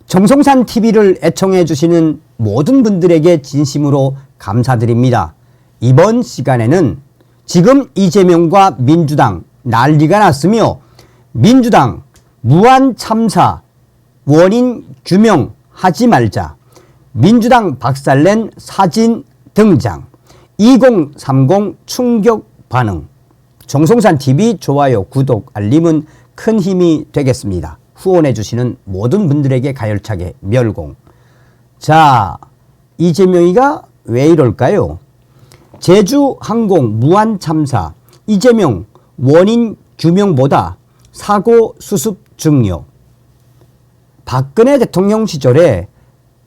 정성산 TV를 애청해 주시는 모든 분들에게 진심으로 감사드립니다. 이번 시간에는 지금 이재명과 민주당 난리가 났으며 민주당 무한 참사 원인 규명하지 말자, 민주당 박살낸 사진 등장, 2030 충격 반응. 정성산 TV 좋아요, 구독, 알림은 큰 힘이 되겠습니다. 후원해 주시는 모든 분들에게 가열차게 멸공. 자, 이재명이가 왜 이럴까요? 제주항공 무한 참사, 이재명 원인 규명보다 사고 수습 중요. 박근혜 대통령 시절에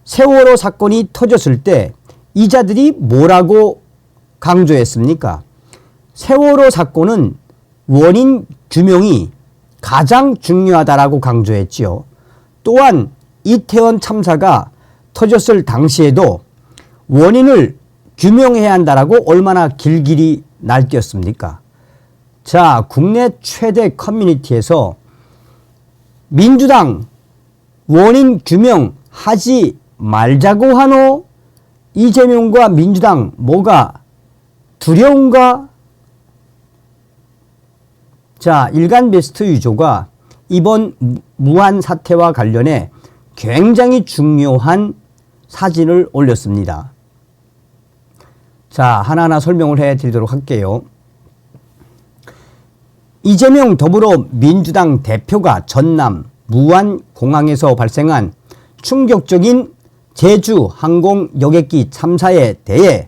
세월호 사건이 터졌을 때 이자들이 뭐라고 강조했습니까? 세월호 사건은 원인 규명이 가장 중요하다라고 강조했지요. 또한 이태원 참사가 터졌을 당시에도 원인을 규명해야 한다라고 얼마나 길길이 날뛰었습니까? 자, 국내 최대 커뮤니티에서 민주당 원인 규명하지 말자고 하노? 이재명과 민주당 뭐가 두려운가? 자, 일간베스트 유조가 이번 무한 사태와 관련해 굉장히 중요한 사진을 올렸습니다. 자, 하나하나 설명을 해드리도록 할게요. 이재명 더불어민주당 대표가 전남 무안공항에서 발생한 충격적인 제주 항공 여객기 참사에 대해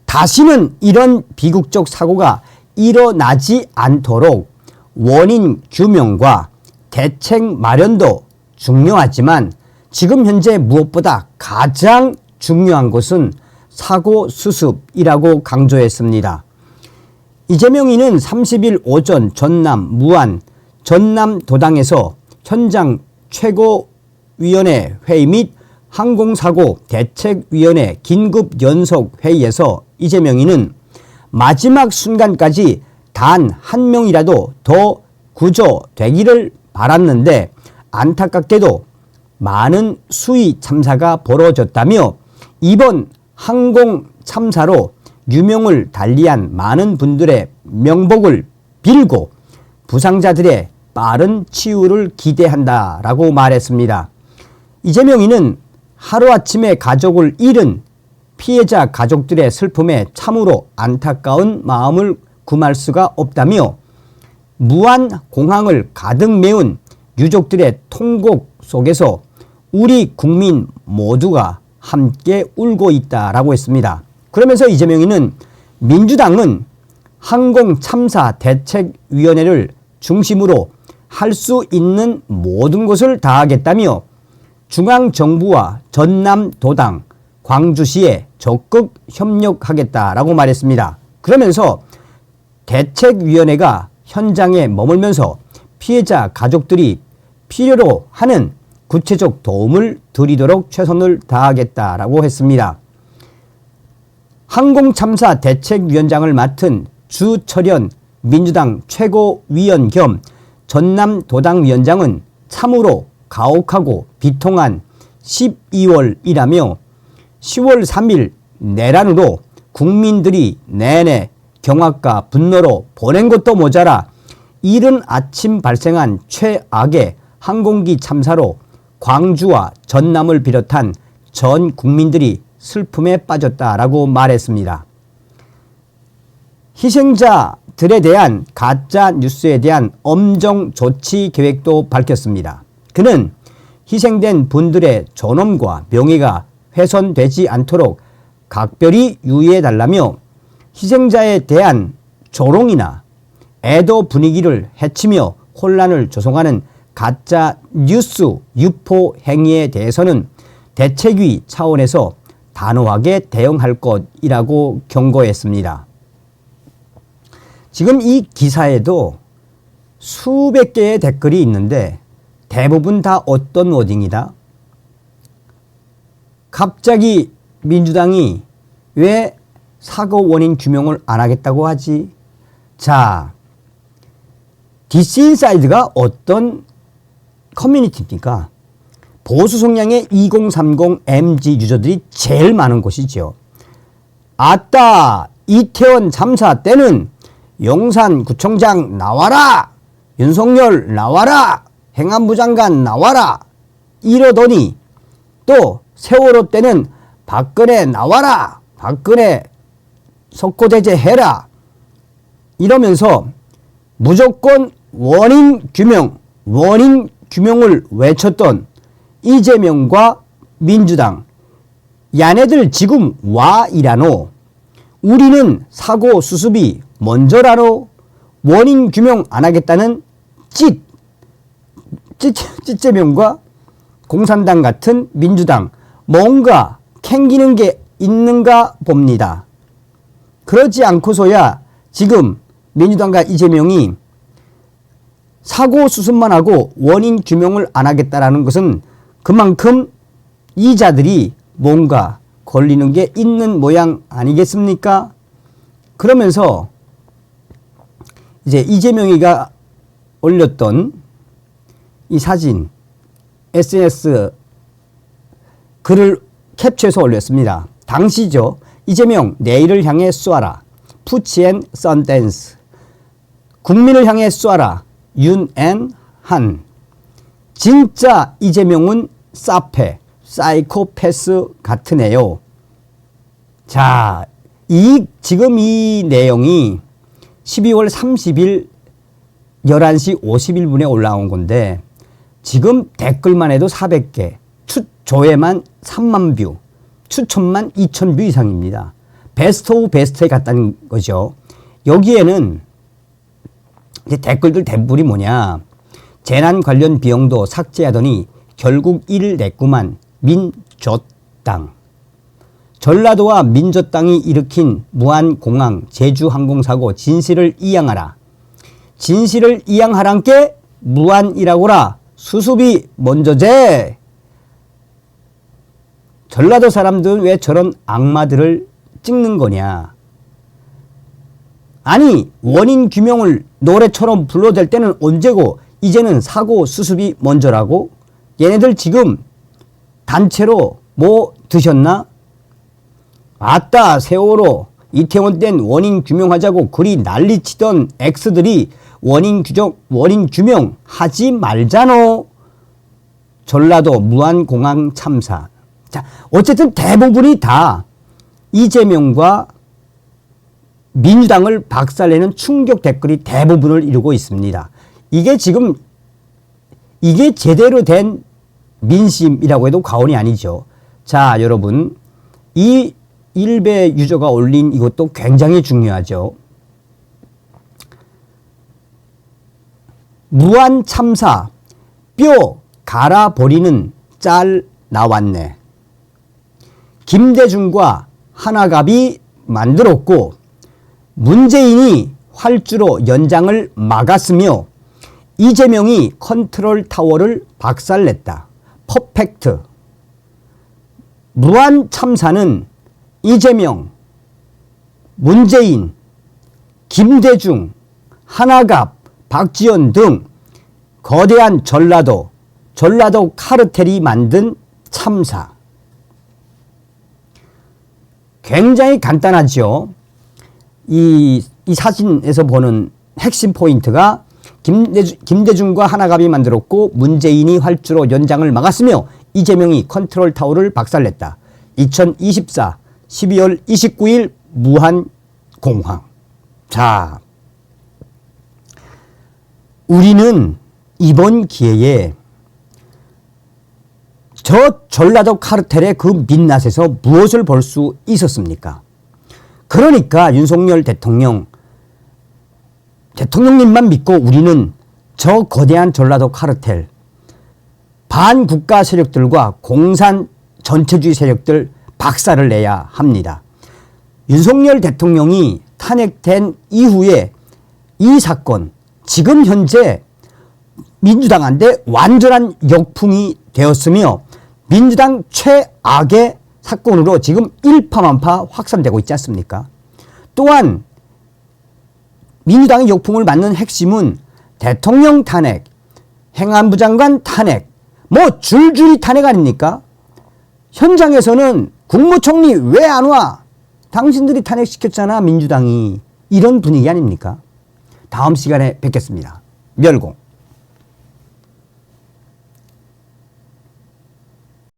다시는 이런 비극적 사고가 일어나지 않도록 원인 규명과 대책 마련도 중요하지만 지금 현재 무엇보다 가장 중요한 것은 사고 수습이라고 강조했습니다. 이재명이는 30일 오전 전남 무안 전남도당에서 현장 최고위원회 회의 및 항공사고 대책위원회 긴급연석회의에서 이재명이는 마지막 순간까지 단 한 명이라도 더 구조되기를 바랐는데 안타깝게도 많은 수의 참사가 벌어졌다며 이번 항공 참사로 유명을 달리한 많은 분들의 명복을 빌고 부상자들의 빠른 치유를 기대한다라고 말했습니다. 이재명이는 하루아침에 가족을 잃은 피해자 가족들의 슬픔에 참으로 안타까운 마음을 금할 수가 없다며 무안공항을 가득 메운 유족들의 통곡 속에서 우리 국민 모두가 함께 울고 있다라고 했습니다. 그러면서 이재명이는 민주당은 항공참사 대책위원회를 중심으로 할 수 있는 모든 것을 다하겠다며 중앙정부와 전남도당, 광주시에 적극 협력하겠다라고 말했습니다. 그러면서 대책위원회가 현장에 머물면서 피해자 가족들이 필요로 하는 구체적 도움을 드리도록 최선을 다하겠다라고 했습니다. 항공참사 대책위원장을 맡은 주철현 민주당 최고위원 겸 전남도당 위원장은 참으로 가혹하고 비통한 12월이라며 10월 3일 내란으로 국민들이 내내 경악과 분노로 보낸 것도 모자라 이른 아침 발생한 최악의 항공기 참사로 광주와 전남을 비롯한 전 국민들이 슬픔에 빠졌다라고 말했습니다. 희생자들에 대한 가짜 뉴스에 대한 엄정 조치 계획도 밝혔습니다. 그는 희생된 분들의 존엄과 명예가 훼손되지 않도록 각별히 유의해달라며 희생자에 대한 조롱이나 애도 분위기를 해치며 혼란을 조성하는 가짜 뉴스 유포 행위에 대해서는 대책위 차원에서 단호하게 대응할 것이라고 경고했습니다. 지금 이 기사에도 수백 개의 댓글이 있는데 대부분 다 어떤 워딩이다? 갑자기 민주당이 왜 사고 원인 규명을 안 하겠다고 하지? 자, 디스인사이드가 어떤 커뮤니티입니까? 보수 성향의 2030 MZ 유저들이 제일 많은 곳이죠. 아따, 이태원 참사 때는 용산구청장 나와라, 윤석열 나와라, 행안부 장관 나와라 이러더니 또 세월호 때는 박근혜 나와라, 박근혜 석고대죄 해라 이러면서 무조건 원인 규명을 외쳤던 이재명과 민주당, 야네들 지금 와 이라노, 우리는 사고 수습이 먼저라노, 원인 규명 안 하겠다는 찌재명과 공산당 같은 민주당, 뭔가 캥기는 게 있는가 봅니다. 그러지 않고서야 지금 민주당과 이재명이 사고 수습만 하고 원인 규명을 안 하겠다라는 것은 그만큼 이자들이 뭔가 걸리는 게 있는 모양 아니겠습니까? 그러면서 이제 이재명이가 올렸던 이 사진, SNS 글을 캡처해서 올렸습니다. 당시죠. 이재명 내일을 향해 쏘아라. 푸치앤 썬댄스. 국민을 향해 쏘아라. 윤앤한. 진짜 이재명은 사페, 사이코패스 같으네요. 자, 지금 이 내용이 12월 30일 11시 51분에 올라온 건데 지금 댓글만 해도 400개, 조회만 3만 뷰, 추천만 2천 뷰 이상입니다. 베스트 오브 베스트에 갔다는 거죠. 여기에는 이제 댓글들 대부분이 뭐냐. 재난 관련 비용도 삭제하더니 결국 이를 냈구만. 민저땅. 전라도와 민저땅이 일으킨 무안공항 제주항공사고 진실을 이양하라. 진실을 이양하란께 무안이라고라. 수습이 먼저제. 전라도 사람들은 왜 저런 악마들을 찍는 거냐. 아니 원인 규명을 노래처럼 불러댈 때는 언제고 이제는 사고 수습이 먼저라고? 얘네들 지금 단체로 뭐 드셨나? 아따 세월호 이태원 땐 원인 규명하자고 그리 난리치던 X들이 원인 규명 하지 말자노. 전라도 무안공항 참사. 자, 어쨌든 대부분이 다 이재명과 민주당을 박살내는 충격 댓글이 대부분을 이루고 있습니다. 이게 지금 이게 제대로 된 민심이라고 해도 과언이 아니죠. 자, 여러분 이 일베 유저가 올린 이것도 굉장히 중요하죠. 무안 참사 뼈 갈아버리는 짤 나왔네. 김대중과 하나갑이 만들었고 문재인이 활주로 연장을 막았으며 이재명이 컨트롤 타워를 박살냈다. 퍼펙트. 무안 참사는 이재명, 문재인, 김대중, 하나갑, 박지원 등 거대한 전라도 카르텔이 만든 참사. 굉장히 간단하죠. 이 사진에서 보는 핵심 포인트가 김대중과 하나갑이 만들었고 문재인이 활주로 연장을 막았으며 이재명이 컨트롤 타워를 박살냈다. 2024 12월 29일 무안공항. 자, 우리는 이번 기회에 저 전라도 카르텔의 그 민낯에서 무엇을 볼 수 있었습니까? 그러니까 윤석열 대통령님만 믿고 우리는 저 거대한 전라도 카르텔, 반국가 세력들과 공산 전체주의 세력들 박살을 내야 합니다. 윤석열 대통령이 탄핵된 이후에 이 사건, 지금 현재 민주당한테 완전한 역풍이 되었으며 민주당 최악의 사건으로 지금 일파만파 확산되고 있지 않습니까? 또한 민주당의 역풍을 맞는 핵심은 대통령 탄핵, 행안부 장관 탄핵, 뭐 줄줄이 탄핵 아닙니까? 현장에서는 국무총리 왜 안 와? 당신들이 탄핵시켰잖아, 민주당이. 이런 분위기 아닙니까? 다음 시간에 뵙겠습니다. 멸공.